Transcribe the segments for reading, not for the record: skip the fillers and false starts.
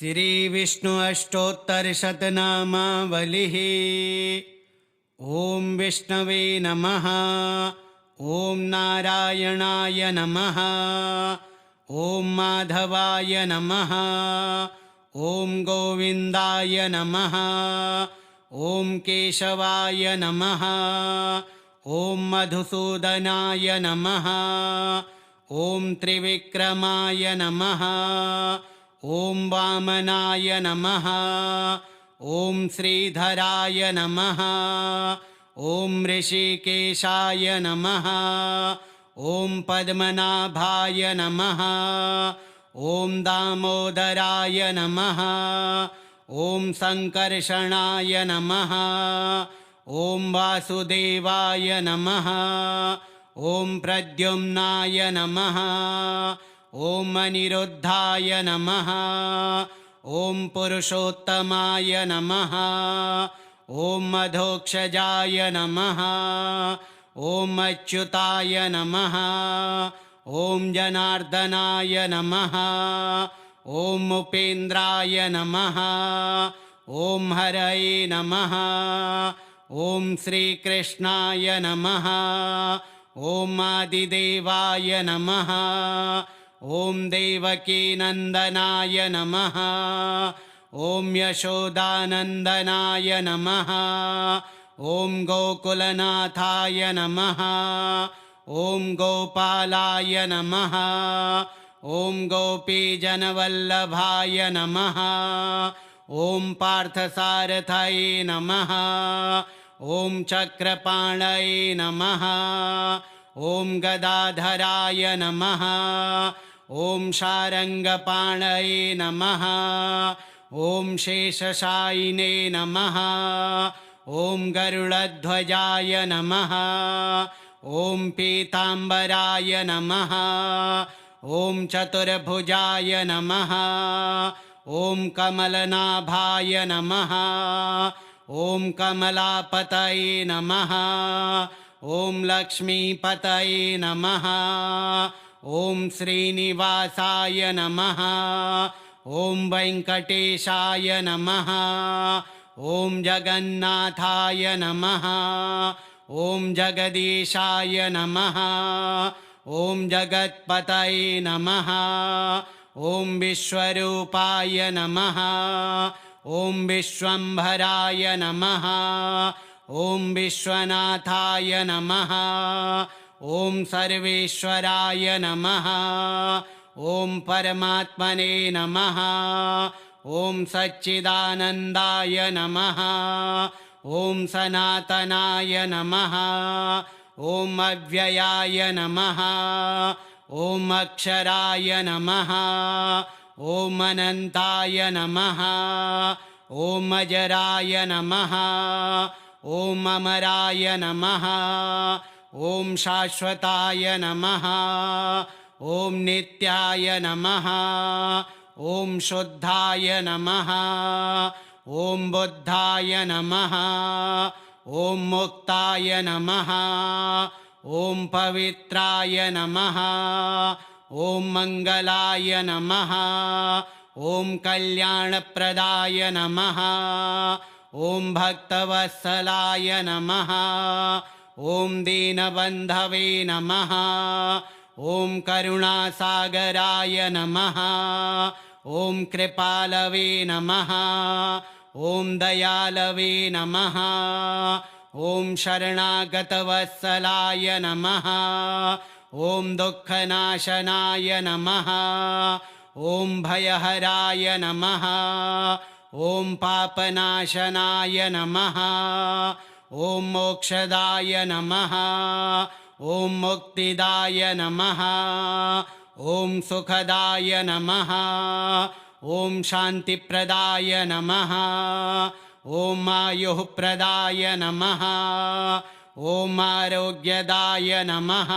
श्री विष्णु अष्टोत्तर शतनामावलिः। ओम विष्णवे नमः। ओम नारायणाय नमः। ओम माधवाय नमः। ओम गोविंदाय नमः। ओम केशवाय नमः। ओम मधुसूदनाय नमः। ओम त्रिविक्रमाय नमः। ओम वामनाय नमः। ओम श्रीधराय नमः। ओम ऋषिकेशाय नमः। ओम पद्मनाभाय नमः। ओम दामोदराय नमः। ओम संकर्षणाय नमः। ओम वासुदेवाय नमः। ओम प्रद्युम्नाय नमः। ओम अनिरुद्धाय नमः। ओम पुरुषोत्तमाय नमः। ओम मधोक्षजाय नमः। ओम अच्युताय नमः। ओम जनार्दनाय नमः। ओम उपेन्द्राय नमः। ओम हरये नमः। ओम श्रीकृष्णाय नमः। ओम आदिदेवाय नमः। ओम देवकीनंदनाय नमः। ओम यशोदानंदनाय नमः। ओम गोकुलनाथाय नमः। ओम गोपालाय नमः। ओम गोपीजनवल्लभाय नमः। ओम पार्थसारथये नमः। ओम चक्रपाणये नमः। ओम गदाधराय नमः। ओम शारंगपाणये नमः। ओम शेषशायिने नमः। ओम गरुड़ध्वजाय नमः। ओम पीतांबराय नमः। ओम चतुर्भुजाय नमः। ओम कमलनाभाय नमः। ओम कमलापतये नमः। ओम लक्ष्मीपतये नमः। ओम श्रीनिवासाय नमः। ओम वेंकटेशाय नमः। ओम जगन्नाथाय नमः। ओम जगदीशाय नमः। ओम जगत्पतये नमः। ओम विश्वरूपाय नमः। ओम विश्वंभराय नमः। ओम विश्वनाथाय नमः। ओम सर्वेश्वराय नमः। ओम परमात्मने नमः। ओम सच्चिदानंदाय नमः। ओम सनातनाय नमः। ओम अव्ययाय नमः। ओम अक्षराय नमः। ओम अनंताय नमः। ओम अजराय नमः। ओम अमराय नमः। ओम शाश्वताय नमः। ओम नित्याय नमः। ओम शुद्धाय नमः। ओम बुद्धाय नमः। ओम मुक्ताय नमः। ओम पवित्राय नमः। ओम मंगलाय नमः। ओम कल्याणप्रदाय नमः। ओम भक्तवत्सलाय नमः। ओम दीनबंधवे नमः। ओम करुणासागराय नमः। ओम कृपालवे नमः। ओम दयालवे नमः। ओम शरणागतवत्सलाय नमः। ओम दुःखनाशनाय नमः। ओम भयहराय नमः। ओम पापनाशनाय नमः। ओम मोक्षदाय नमः। ओम मुक्तिदाय नमः। ओम सुखदाय नमः। ओम शांतिप्रदाय नमः। ओम आयुःप्रदाय नमः। ओम आरोग्यदाय नमः।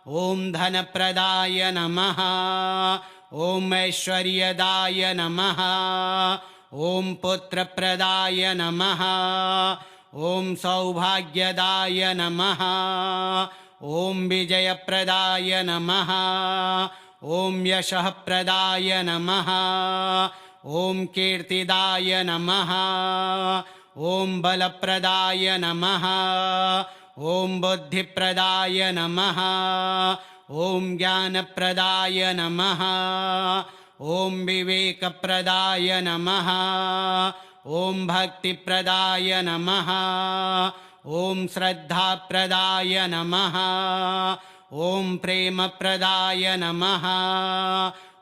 ओम धनप्रदाय नमः। ओम ऐश्वर्यदाय नमः। ओम पुत्रप्रदाय नमः। ओम सौभाग्यदाय नमः। ओम विजयप्रदाय नमः। ओम यशःप्रदाय नमः। ॐ कीर्तिदाय नमः ॐ बलप्रदाय नमः ॐ बुद्धिप्रदाय नमः ॐ ज्ञानप्रदाय नमः ॐ विवेकप्रदाय नमः ॐ भक्तिप्रदाय नमः ॐ श्रद्धाप्रदाय नमः ॐ प्रेमप्रदाय नमः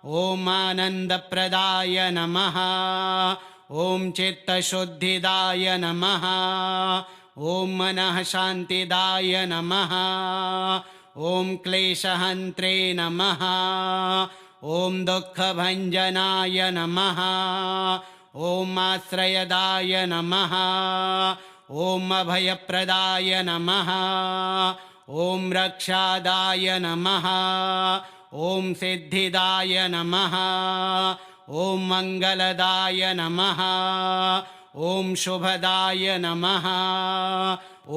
ॐ आनन्दप्रदाय नमः ॐ चित्तशुद्धिदाय नमः ॐ मनः शान्तिदाय नमः ॐ क्लेशहन्त्रे नमः ॐ दुःखभञ्जनाय नमः ॐ आश्रयदाय नमः ॐ अभयप्रदाय नमः ॐ रक्षादाय नमः ॐ सिद्धिदाय नमः ॐ मङ्गलदाय नमः ॐ शुभदाय नमः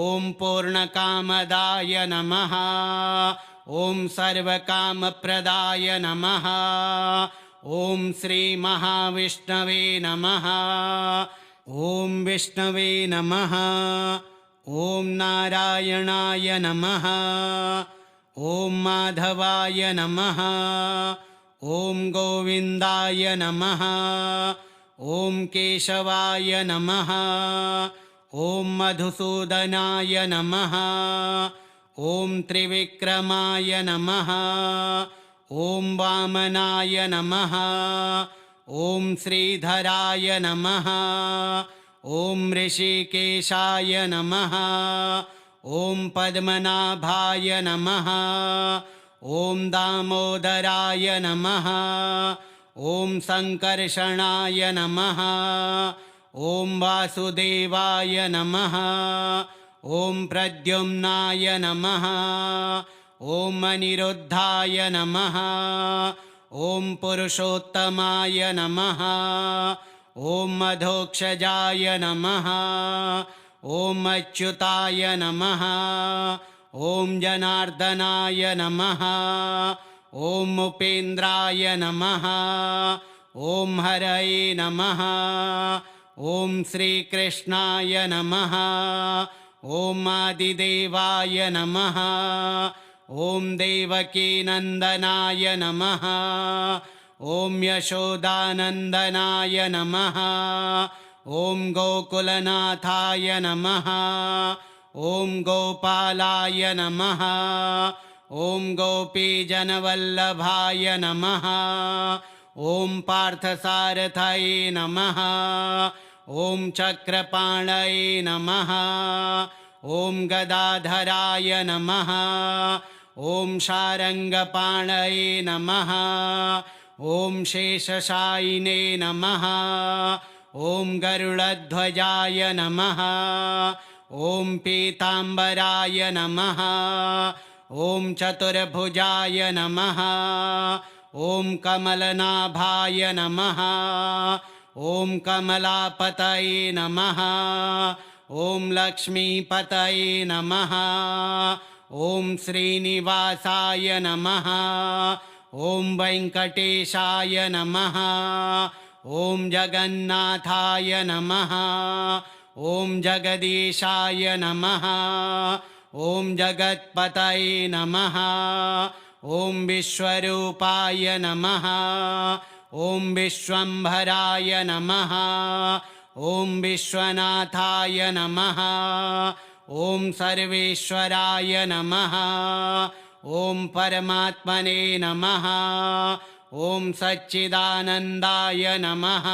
ॐ पूर्णकामदाय नमः ॐ सर्वकामप्रदाय नमः ॐ श्रीमहाविष्णवे नमः ॐ विष्णवे नमः ॐ नारायणाय नमः ॐ माधवाय नमः ॐ गोविन्दाय नमः ॐ केशवाय नमः ॐ मधुसूदनाय नमः ॐ त्रिविक्रमाय नमः ॐ वामनाय नमः ॐ श्रीधराय नमः ॐ ऋषिकेशाय नमः ॐ पद्मनाभाय नमः ॐ दामोदराय नमः ॐ सङ्कर्षणाय नमः ॐ वासुदेवाय नमः ॐ प्रद्युम्नाय नमः ॐ अनिरुद्धाय नमः ॐ पुरुषोत्तमाय नमः ॐ मधोक्षजाय नमः ॐ अच्युताय नमः ॐ जनार्दनाय नमः ॐ उपेन्द्राय नमः ॐ हरये नमः ॐ श्रीकृष्णाय नमः ॐ आदिदेवाय नमः ॐ देवकीनन्दनाय नमः ॐ यशोदानन्दनाय नमः ॐ गोकुलनाथाय नमः ॐ गोपालाय नमः ॐ गोपीजनवल्लभाय नमः ॐ पार्थसारथये नमः ॐ चक्रपाणये नमः ॐ गदाधराय नमः ॐ शारङ्गपाणये नमः ॐ शेषशायिने नमः ॐ गरुडध्वजाय नमः ॐ पीताम्बराय नमः ॐ चतुर्भुजाय नमः ॐ कमलनाभाय नमः ॐ कमलापतये नमः ॐ लक्ष्मीपतये नमः ॐ श्रीनिवासाय नमः ॐ वेङ्कटेशाय नमः ॐ जगन्नाथाय नमः ॐ जगदीशाय नमः ॐ जगत्पतये नमः ॐ विश्वरूपाय नमः ॐ विश्वम्भराय नमः ॐ विश्वनाथाय नमः ॐ सर्वेश्वराय नमः ॐ परमात्मने नमः ॐ सच्चिदानन्दाय नमः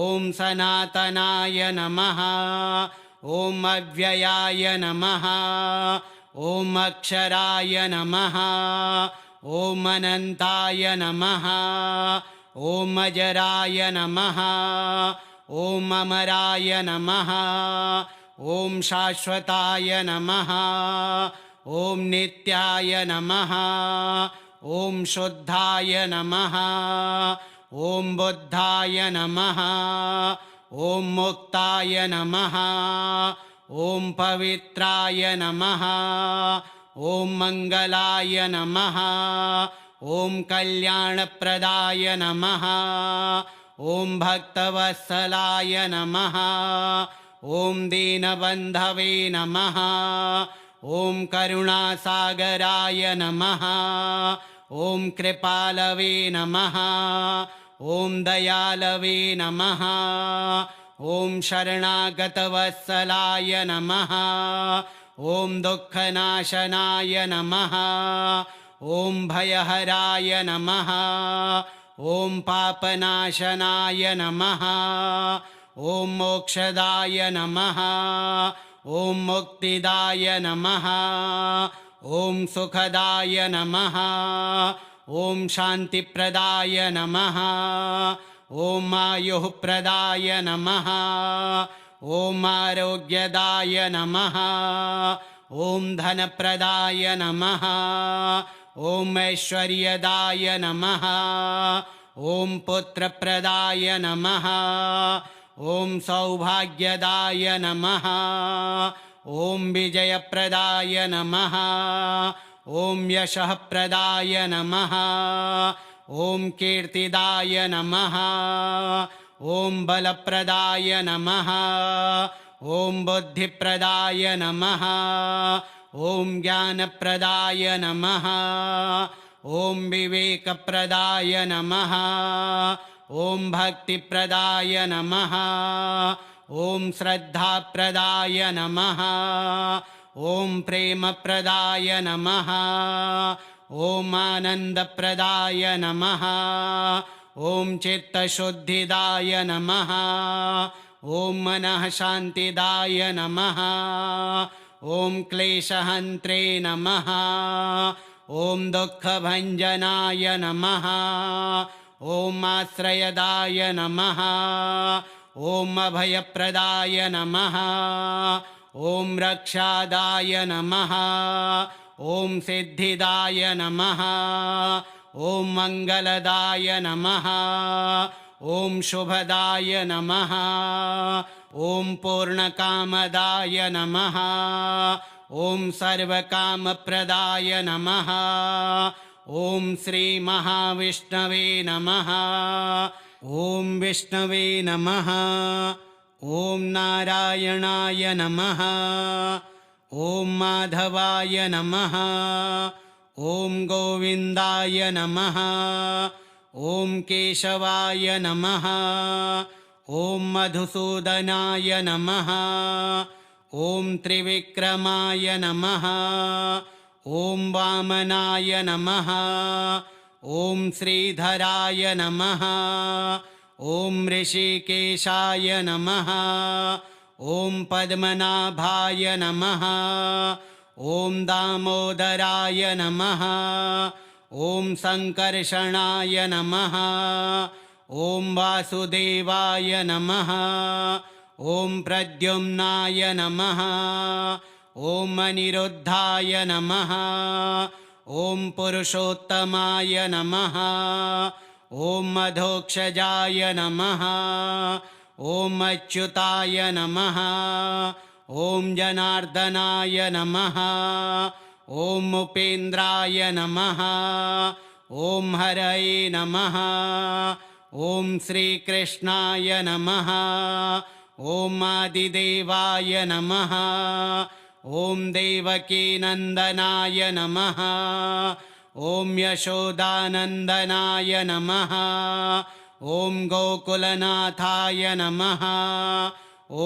ॐ सनातनाय नमः ॐ अव्ययाय नमः ॐ अक्षराय नमः ॐ अनन्ताय नमः ॐ अजराय नमः ॐ अमराय नमः ॐ शाश्वताय नमः ॐ नित्याय नमः ॐ शुद्धाय नमः ॐ बुद्धाय नमः ॐ मुक्ताय नमः ॐ पवित्राय नमः ॐ मङ्गलाय नमः ॐ कल्याणप्रदाय नमः ॐ भक्तवत्सलाय नमः। ॐ दीनबन्धवे नमः। ॐ करुणासागराय नमः। ॐ कृपालवे नमः। ॐ दयालवे नमः। ॐ शरणागतवत्सलाय नमः। ॐ दुःखनाशनाय नमः। ॐ भयहराय नमः। ॐ पापनाशनाय नमः। ॐ मोक्षदाय नमः। ॐ मुक्तिदाय नमः। ॐ सुखदाय नमः। ॐ शान्तिप्रदाय नमः। ॐ आयुःप्रदाय नमः। ॐ आरोग्यदाय नमः। ॐ धनप्रदाय नमः। ॐ ऐश्वर्यदाय नमः। ॐ पुत्रप्रदाय नमः। ॐ सौभाग्यदाय नमः। ॐ विजयप्रदाय नमः। ॐ यशःप्रदाय नमः। ॐ कीर्तिदाय नमः। ॐ बलप्रदाय नमः। ॐ बुद्धिप्रदाय नमः। ॐ ज्ञानप्रदाय नमः। ॐ विवेकप्रदाय नमः। ॐ भक्तिप्रदाय नमः। ॐ श्रद्धाप्रदाय नमः। ॐ प्रेमप्रदाय नमः। ॐ आनन्दप्रदाय नमः। ॐ चित्तशुद्धिदाय नमः। ॐ मनःशान्तिदाय नमः। ॐ क्लेशहन्त्रे नमः। ॐ दुःखभञ्जनाय नमः। ॐ आश्रयदाय नमः। ॐ अभयप्रदाय नमः। ॐ रक्षादाय नमः। ॐ सिद्धिदाय नमः। ॐ मङ्गलदाय नमः। ॐ शुभदाय नमः। ॐ पूर्णकामदाय नमः। ॐ सर्वकामप्रदाय नमः। ॐ श्रीमहाविष्णवे नमः। ॐ विष्णवे नमः। ॐ नारायणाय नमः। ॐ माधवाय नमः। ॐ गोविन्दाय नमः। ॐ केशवाय नमः। ॐ मधुसूदनाय नमः। ॐ त्रिविक्रमाय नमः। ॐ वामनाय नमः। ॐ श्रीधराय नमः। ॐ ऋषिकेशाय नमः। ॐ पद्मनाभाय नमः। ॐ दामोदराय नमः। ॐ सङ्कर्षणाय नमः। ॐ वासुदेवाय नमः। ॐ प्रद्युम्नाय नमः। ॐ अनिरुद्धाय नमः। ॐ पुरुषोत्तमाय नमः। ॐ मधोक्षजाय नमः। ॐ अच्युताय नमः। ॐ जनार्दनाय नमः। ॐ उपेन्द्राय नमः। ॐ हरये नमः। ॐ श्रीकृष्णाय नमः। ॐ आदिदेवाय नमः। ॐ देवकीनन्दनाय नमः। ॐ यशोदानन्दनाय नमः। ॐ गोकुलनाथाय नमः।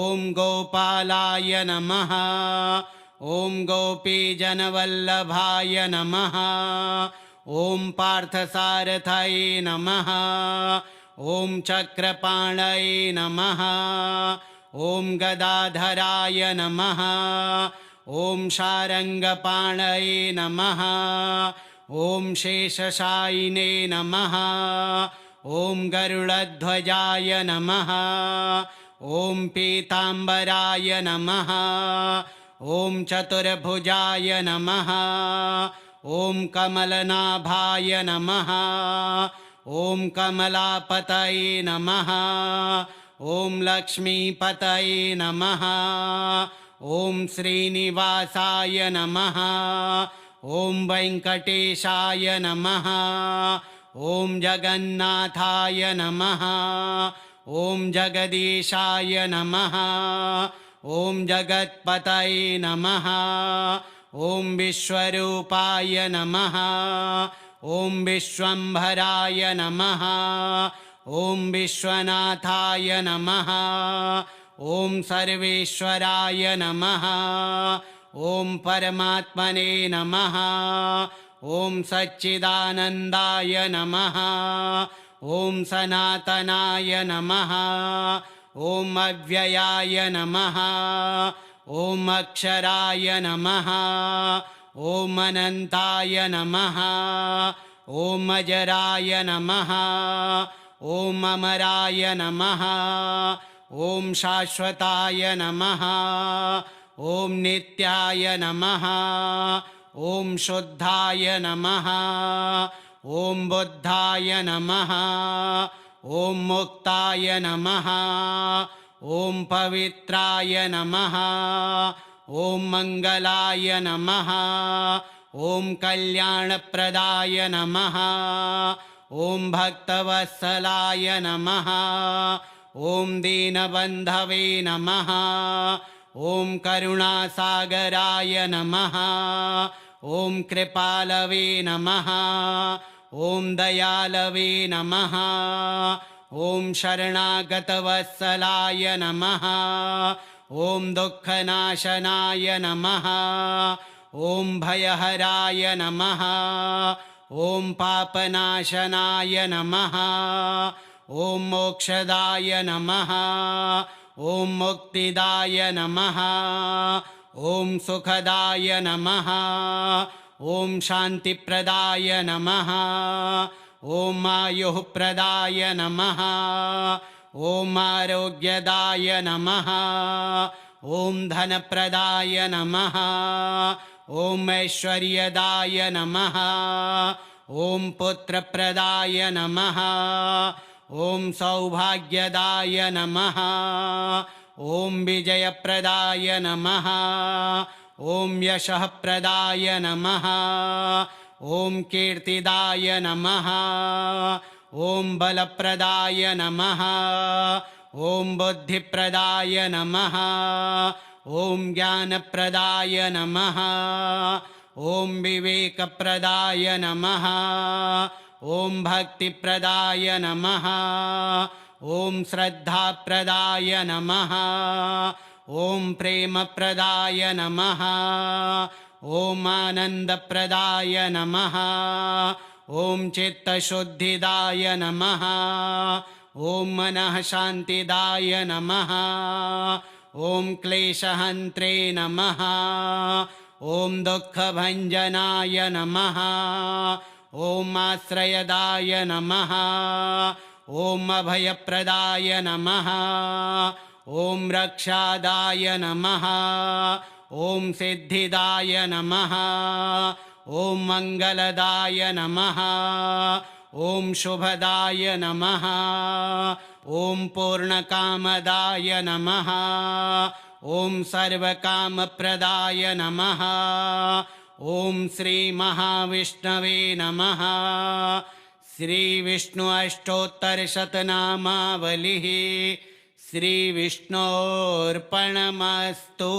ॐ गोपालाय नमः। ॐ गोपीजनवल्लभाय नमः। ॐ पार्थसारथये नमः। ॐ चक्रपाणये नमः। ॐ गदाधराय नमः। ॐ शारङ्गपाणये नमः। ॐ शेषशायिने नमः। ॐ गरुडध्वजाय नमः। ॐ पीताम्बराय नमः। ॐ चतुर्भुजाय नमः। ॐ कमलनाभाय नमः। ॐ कमलापतये नमः। ॐ लक्ष्मीपतये नमः। ॐ श्रीनिवासाय नमः। ॐ वेङ्कटेशाय नमः। ॐ जगन्नाथाय नमः ॐ जगदीशाय नमः ॐ जगत्पतये नमः ॐ विश्वरूपाय नमः ॐ विश्वम्भराय नमः ॐ विश्वनाथाय नमः ॐ सर्वेश्वराय नमः ॐ परमात्मने नमः ॐ सच्चिदानन्दाय नमः ॐ सनातनाय नमः ॐ अव्ययाय नमः ॐ अक्षराय नमः ॐ अनन्ताय नमः ॐ अजराय नमः ॐ अमराय नमः ॐ शाश्वताय नमः ॐ नित्याय नमः ॐ शुद्धाय नमः ॐ बुद्धाय नमः ॐ मुक्ताय नमः ॐ पवित्राय नमः ॐ मङ्गलाय नमः ॐ कल्याणप्रदाय नमः ॐ भक्तवत्सलाय नमः ॐ दीनबन्धवे नमः ॐ करुणासागराय नमः ॐ कृपालवे नमः ॐ दयालवे नमः ॐ शरणागतवत्सलाय नमः ॐ दुःखनाशनाय नमः ॐ भयहराय नमः ॐ पापनाशनाय नमः ॐ मोक्षदाय नमः ॐ मुक्तिदाय नमः ॐ सुखदाय नमः ॐ शान्तिप्रदाय नमः ॐ आयुःप्रदाय नमः ॐ आरोग्यदाय नमः ॐ धनप्रदाय नमः ॐ ऐश्वर्यदाय नमः ॐ पुत्रप्रदाय नमः ॐ सौभाग्यदाय नमः ॐ विजयप्रदाय नमः ॐ यशःप्रदाय नमः ॐ कीर्तिदाय नमः ॐ बलप्रदाय नमः ॐ बुद्धिप्रदाय नमः ॐ ज्ञानप्रदाय नमः ॐ विवेकप्रदाय नमः ॐ भक्तिप्रदाय नमः ॐ श्रद्धाप्रदाय नमः ॐ प्रेमप्रदाय नमः ॐ आनन्दप्रदाय नमः ॐ चित्तशुद्धिदाय नमः ॐ मनःशान्तिदाय नमः ॐ क्लेशहन्त्रे नमः ॐ दुःखभञ्जनाय नमः ॐ आश्रयदाय नमः ॐ अभयप्रदाय नमः ॐ रक्षादाय नमः ॐ सिद्धिदाय नमः ॐ मङ्गलदाय नमः ॐ शुभदाय नमः ॐ पूर्णकामदाय नमः ॐ सर्वकामप्रदाय नमः ॐ श्रीमहाविष्णवे नमः। श्रीविष्णु अष्टोत्तरशतनामावलिः श्रीविष्णोर्पणमस्तु।